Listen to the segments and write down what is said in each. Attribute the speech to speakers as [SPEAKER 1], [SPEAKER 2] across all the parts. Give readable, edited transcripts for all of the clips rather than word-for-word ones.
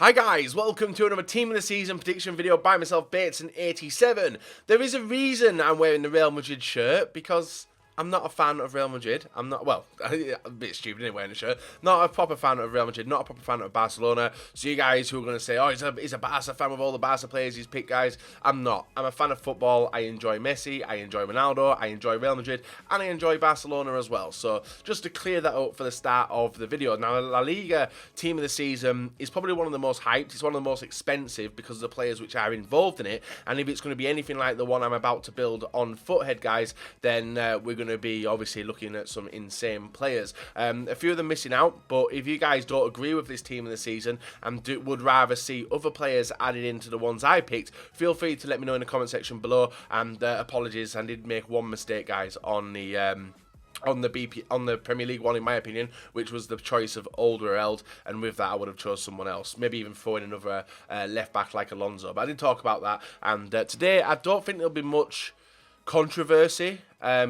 [SPEAKER 1] Hi guys, welcome to another Team of the Season prediction video by myself, Bateson87. There is a reason I'm wearing the Real Madrid shirt, because I'm not a fan of Real Madrid. I'm not, well, a bit stupid in wearing a shirt. Not a proper fan of Real Madrid, not a proper fan of Barcelona. So you guys who are going to say, oh, he's a Barca fan with all the Barca players he's picked, guys. I'm not. I'm a fan of football. I enjoy Messi, I enjoy Ronaldo, I enjoy Real Madrid, and I enjoy Barcelona as well. So just to clear that up for the start of the video. Now, La Liga Team of the Season is probably one of the most hyped. It's one of the most expensive because of the players which are involved in it. And if it's going to be anything like the one I'm about to build on Foothead, guys, then we're going to be obviously looking at some insane players. A few of them missing out, but if you guys don't agree with this Team of the Season and would rather see other players added into the ones I picked, feel free to let me know in the comment section below. And apologies, I did make one mistake, guys, on the Premier League one, in my opinion, which was the choice of Alderweireld, and with that I would have chose someone else, maybe even throw in another left back like Alonso, but I didn't talk about that. And today I don't think there'll be much controversy,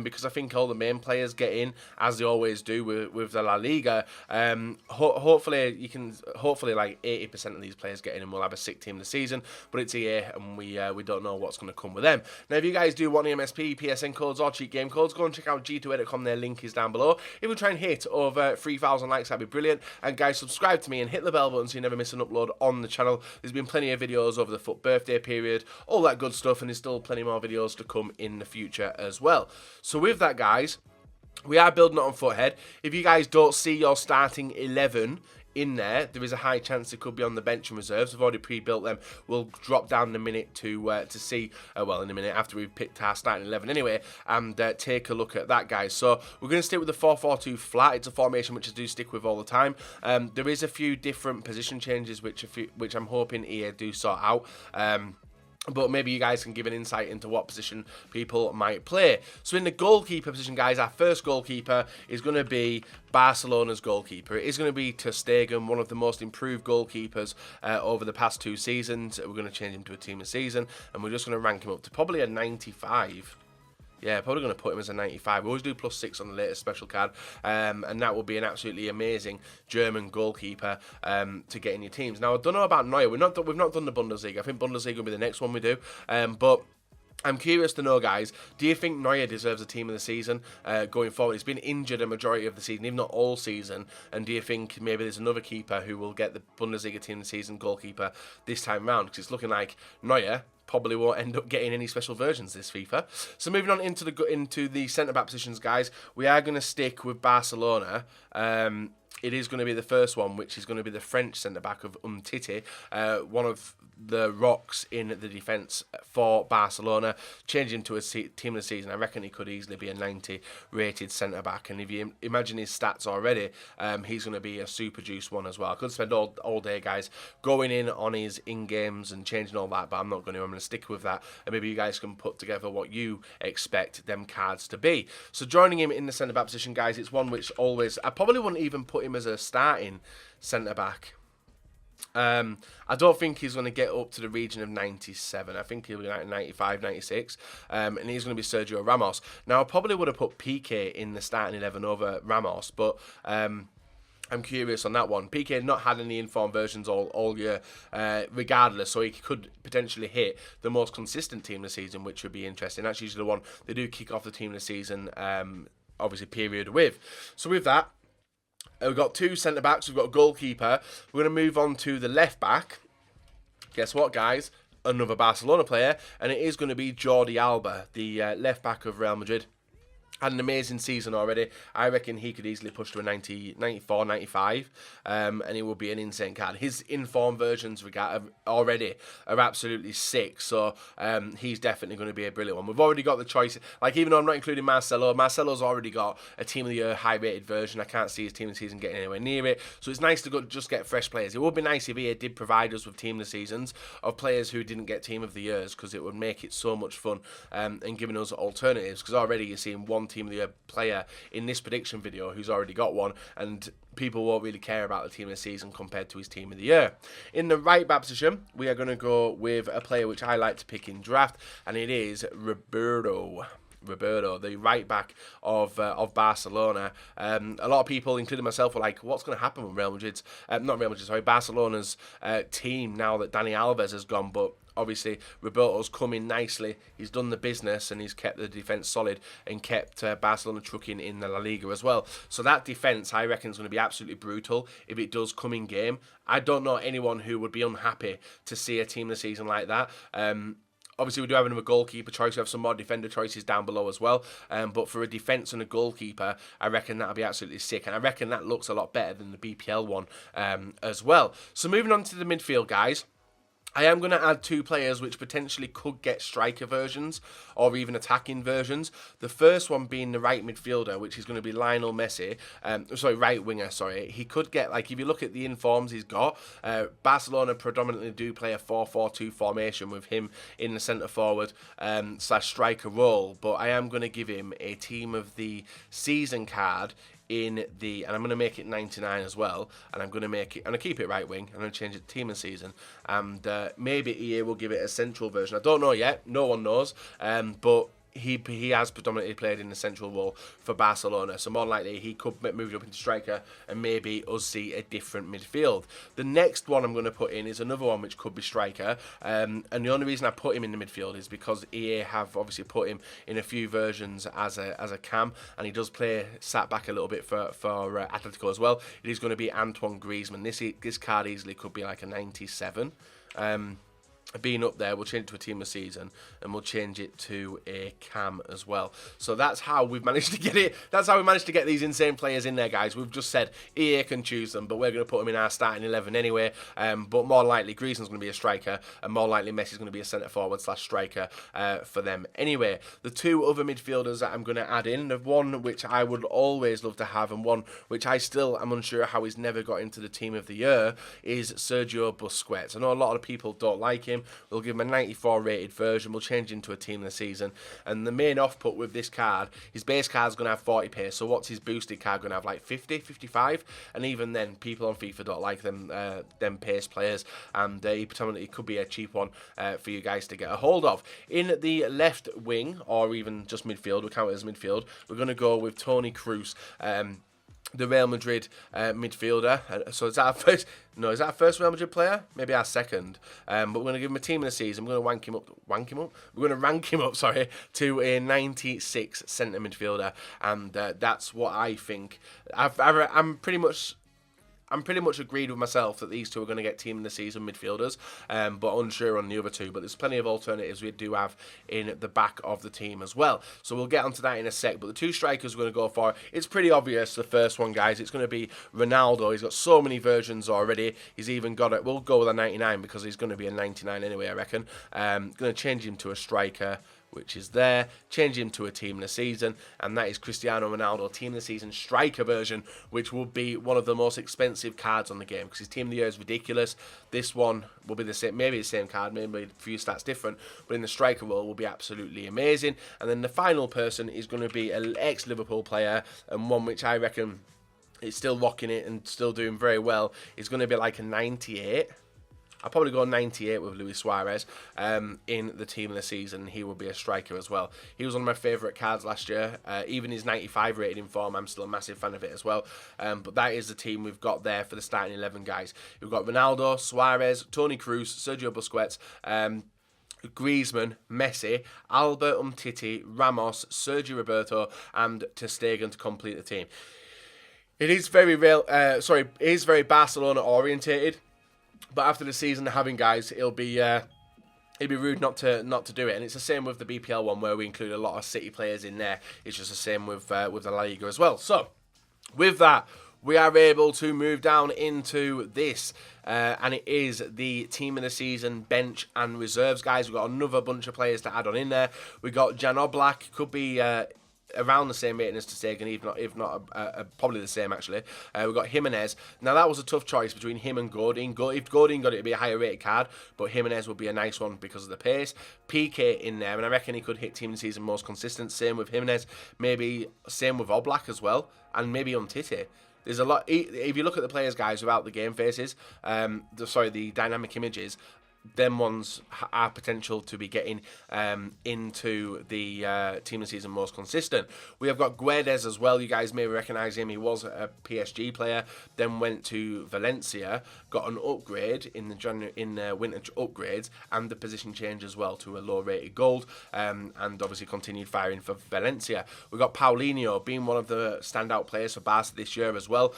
[SPEAKER 1] because I think all the main players get in, as they always do with the La Liga. Hopefully like 80% of these players get in and we'll have a sick Team of the Season, but it's EA and we don't know what's going to come with them. Now, if you guys do want the MSP, PSN codes or cheat game codes, go and check out g2a.com, their link is down below. If we try and hit over 3,000 likes, that'd be brilliant. And guys, subscribe to me and hit the bell button so you never miss an upload on the channel. There's been plenty of videos over the FUT birthday period, all that good stuff, and there's still plenty more videos to come in the future as well. So with that, guys, we are building it on Foothead. If you guys don't see your starting 11 in there is a high chance it could be on the bench and reserves. I've already pre-built them. We'll drop down in a minute to see, well, in a minute after we've picked our starting 11 anyway, and take a look at that, guys. So we're going to stick with the 4-4-2 flat. It's a formation which I do stick with all the time. There is a few different position changes which I'm hoping EA do sort out. But maybe you guys can give an insight into what position people might play. So in the goalkeeper position, guys, our first goalkeeper is going to be Barcelona's goalkeeper. It is going to be Ter Stegen, one of the most improved goalkeepers over the past 2 seasons. We're going to change him to a Team of the Season, and we're just going to rank him up to probably a 95. Yeah, probably going to put him as a 95. We always do +6 on the latest special card, and that will be an absolutely amazing German goalkeeper to get in your teams. Now, I don't know about Neuer. We've not done the Bundesliga. I think Bundesliga will be the next one we do, but I'm curious to know, guys, do you think Neuer deserves a Team of the Season going forward? He's been injured a majority of the season, if not all season, and do you think maybe there's another keeper who will get the Bundesliga Team of the Season goalkeeper this time round? Because it's looking like Neuer probably won't end up getting any special versions this FIFA. So moving on into the centre-back positions, guys, we are going to stick with Barcelona. It is going to be the first one, which is going to be the French centre-back of Umtiti, one of the rocks in the defence for Barcelona. Change him to a Team of the Season. I reckon he could easily be a 90 rated centre-back. And if you imagine his stats already, he's going to be a super juice one as well. I could spend all day, guys, going in on his in-games and changing all that, but I'm not going to. I'm going to stick with that. And maybe you guys can put together what you expect them cards to be. So joining him in the centre-back position, guys, it's one which always... I probably wouldn't even put him as a starting centre-back. I don't think he's going to get up to the region of 97. I think he'll be like 95, 96. And he's going to be Sergio Ramos. Now, I probably would have put Piqué in the starting 11 over Ramos, but I'm curious on that one. Piqué had not had any informed versions all year, regardless, so he could potentially hit the most consistent Team of the Season, which would be interesting. That's usually the one they do kick off the Team of the Season, obviously, period with. So with that, we've got 2 centre-backs, we've got a goalkeeper. We're going to move on to the left-back. Guess what, guys? Another Barcelona player, and it is going to be Jordi Alba, the left-back of Real Madrid. Had an amazing season already. I reckon he could easily push to a 90, 94, 95, and it will be an insane card. His informed versions already are absolutely sick, so he's definitely going to be a brilliant one. We've already got the choice. Like, even though I'm not including Marcelo, Marcelo's already got a Team of the Year high-rated version. I can't see his Team of the Season getting anywhere near it, so it's nice to just get fresh players. It would be nice if EA did provide us with Team of the Seasons of players who didn't get Team of the Years, because it would make it so much fun, and giving us alternatives, because already you're seeing one Team of the Year player in this prediction video who's already got one, and people won't really care about the Team of the Season compared to his Team of the Year. In the right back position, we are going to go with a player which I like to pick in draft, and it is Roberto. Roberto, the right back of Barcelona. A lot of people, including myself, were like, what's going to happen with Barcelona's team now that Dani Alves has gone? But obviously, Roberto's come in nicely. He's done the business and he's kept the defence solid and kept Barcelona trucking in the La Liga as well. So that defence, I reckon, is going to be absolutely brutal if it does come in game. I don't know anyone who would be unhappy to see a team this season like that. Obviously, we do have another goalkeeper choice. We have some more defender choices down below as well. But for a defence and a goalkeeper, I reckon that'll be absolutely sick. And I reckon that looks a lot better than the BPL one as well. So moving on to the midfield, guys. I am going to add 2 players which potentially could get striker versions or even attacking versions. The first one being the right midfielder, which is going to be Lionel Messi. Right winger, sorry. He could get, like, if you look at the informs he's got, Barcelona predominantly do play a 4-4-2 formation with him in the centre forward / striker role. But I am going to give him a team of the season card and I'm going to make it 99 as well, and I'm going to keep it right wing, I'm going to change it to team of season, and maybe EA will give it a central version. I don't know yet, no one knows, but he has predominantly played in the central role for Barcelona, so more likely he could move up into striker and maybe us see a different midfield. The next one I'm going to put in is another one which could be striker, and the only reason I put him in the midfield is because EA have obviously put him in a few versions as a cam, and he does play sat back a little bit for Atletico as well. It is going to be Antoine Griezmann. This card easily could be like a 97. Being up there, we'll change it to a team of season, and we'll change it to a cam as well. So that's how we've managed to get it. That's how we managed to get these insane players in there, guys. We've just said EA can choose them, but we're going to put them in our starting 11 anyway. But more likely, Griezmann's going to be a striker, and more likely, Messi's going to be a centre forward / striker for them. Anyway, the 2 other midfielders that I'm going to add in, the one which I would always love to have, and one which I still am unsure how he's never got into the team of the year, is Sergio Busquets. I know a lot of people don't like him. We'll give him a 94 rated version. We'll change him to a team of the season. And the main off-put with this card, his base card's going to have 40 pace. So what's his boosted card going to have? Like 50, 55? And even then, people on FIFA don't like them pace players. And he predominantly could be a cheap one for you guys to get a hold of. In the left wing, or even just midfield, we'll count it as midfield, we're going to go with Toni Kroos. The Real Madrid midfielder. So is that our first? No, is that our first Real Madrid player? Maybe our second. But we're going to give him a team of the season. We're going to We're going to rank him up. Sorry, to a 96 centre midfielder, and that's what I think. I'm pretty much agreed with myself that these 2 are going to get team of the season midfielders, but unsure on the other 2. But there's plenty of alternatives we do have in the back of the team as well. So we'll get onto that in a sec. But the 2 strikers we're going to go for, it's pretty obvious. The first one, guys, it's going to be Ronaldo. He's got so many versions already. He's even got it. We'll go with a 99 because he's going to be a 99 anyway, I reckon. Going to change him to a striker, which is there, change him to a team of the season, and that is Cristiano Ronaldo, team of the season striker version, which will be one of the most expensive cards on the game, because his team of the year is ridiculous. This one will be the same, maybe the same card, maybe a few stats different, but in the striker role will be absolutely amazing. And then the final person is going to be an ex-Liverpool player, and one which I reckon is still rocking it and still doing very well. It's going to be like a 98. I'll probably go 98 with Luis Suarez in the team of the season. He will be a striker as well. He was one of my favourite cards last year. Even his 95 rated in form, I'm still a massive fan of it as well. But that is the team we've got there for the starting 11, guys. We've got Ronaldo, Suarez, Toni Kroos, Sergio Busquets, Griezmann, Messi, Albert Umtiti, Ramos, Sergio Roberto, and Ter Stegen to complete the team. It is very Barcelona orientated. But after the season they're having, guys, it'd be rude not to do it. And it's the same with the BPL one, where we include a lot of City players in there. It's just the same with the La Liga as well. So with that, we are able to move down into this, and it is the team of the season bench and reserves, guys. We've got another bunch of players to add on in there. We got Jan Oblak, could be around the same rating as Ter Stegen, if not probably the same actually. We've got Jimenez. Now that was a tough choice between him and Godin. If Godin got it, it'd be a higher rated card, but Jimenez would be a nice one because of the pace. PK in there, and I reckon he could hit team of the season most consistent. Same with Jimenez, maybe same with Oblak as well, and maybe Umtiti. There's a lot. If you look at the players, guys, without the game faces, the dynamic images, them ones are potential to be getting into the team of the season most consistent. We have got Guedes as well. You guys may recognise him. He was a PSG player, then went to Valencia, got an upgrade in the winter upgrades, and the position change as well to a low-rated gold, and obviously continued firing for Valencia. We've got Paulinho being one of the standout players for Barca this year as well.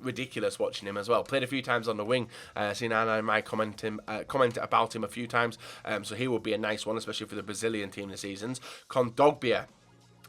[SPEAKER 1] Ridiculous watching him as well. Played a few times on the wing. Seen Anna and I comment about him a few times. So he will be a nice one, especially for the Brazilian team this season. Kondogbia.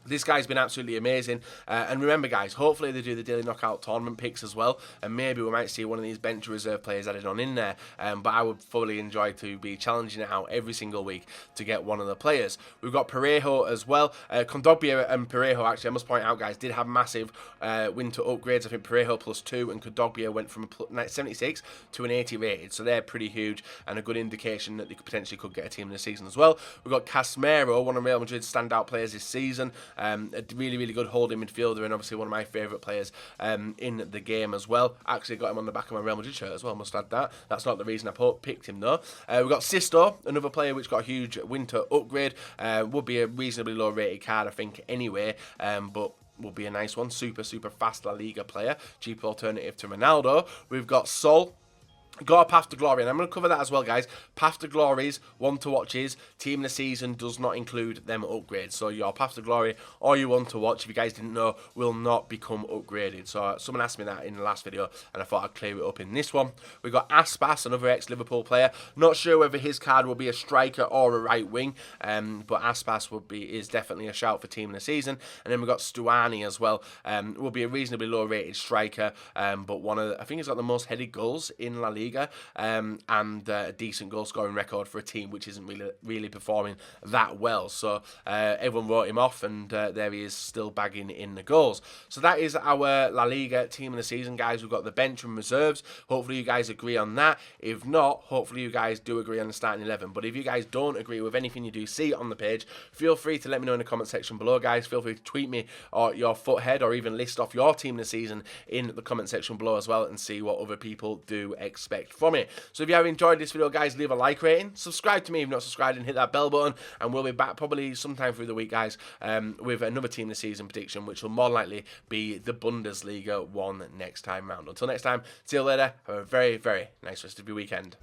[SPEAKER 1] This guy's been absolutely amazing. And remember, guys, hopefully they do the daily knockout tournament picks as well. And maybe we might see one of these bench reserve players added on in there. But I would fully enjoy to be challenging it out every single week to get one of the players. We've got Parejo as well. Kondogbia and Parejo, actually, I must point out, guys, did have massive winter upgrades. I think Parejo +2 and Kondogbia went from a 76 to an 80 rated. So they're pretty huge and a good indication that they potentially could get a team in the season as well. We've got Kasmir, one of Real Madrid's standout players this season. A really, really good holding midfielder and obviously one of my favourite players in the game as well. Actually got him on the back of my Real Madrid shirt as well, must add that. That's not the reason I picked him though. We've got Sisto, another player which got a huge winter upgrade. Would be a reasonably low rated card, I think, anyway, but will be a nice one. Super, super fast La Liga player. Cheap alternative to Ronaldo. We've got Sol. Got a Path to Glory, and I'm going to cover that as well, guys. Path to Glories, one to watches, team of the season does not include them upgrades. So your Path to Glory or your one to watch, if you guys didn't know, will not become upgraded. So someone asked me that in the last video, and I thought I'd clear it up in this one. We've got Aspas, another ex-Liverpool player. Not sure whether his card will be a striker or a right wing, but Aspas is definitely a shout for team of the season. And then we've got Stuani as well. Will be a reasonably low-rated striker, but I think he's got the most headed goals in La Liga. And a decent goal scoring record for a team which isn't really performing that well. So everyone wrote him off, and there he is still bagging in the goals. So that is our La Liga team of the season, guys. We've got the bench and reserves. Hopefully you guys agree on that. If not, hopefully you guys do agree on the starting 11. But if you guys don't agree with anything you do see on the page, feel free to let me know in the comment section below, guys. Feel free to tweet me or your foothead, or even list off your team of the season in the comment section below as well, and see what other people do expect from it. So if you have enjoyed this video, guys, leave a like rating, subscribe to me if you're not subscribed, and hit that bell button, and we'll be back probably sometime through the week, guys, with another team of the season prediction, which will more likely be the Bundesliga one next time round. Until next time, see you later. Have a very, very nice rest of your weekend.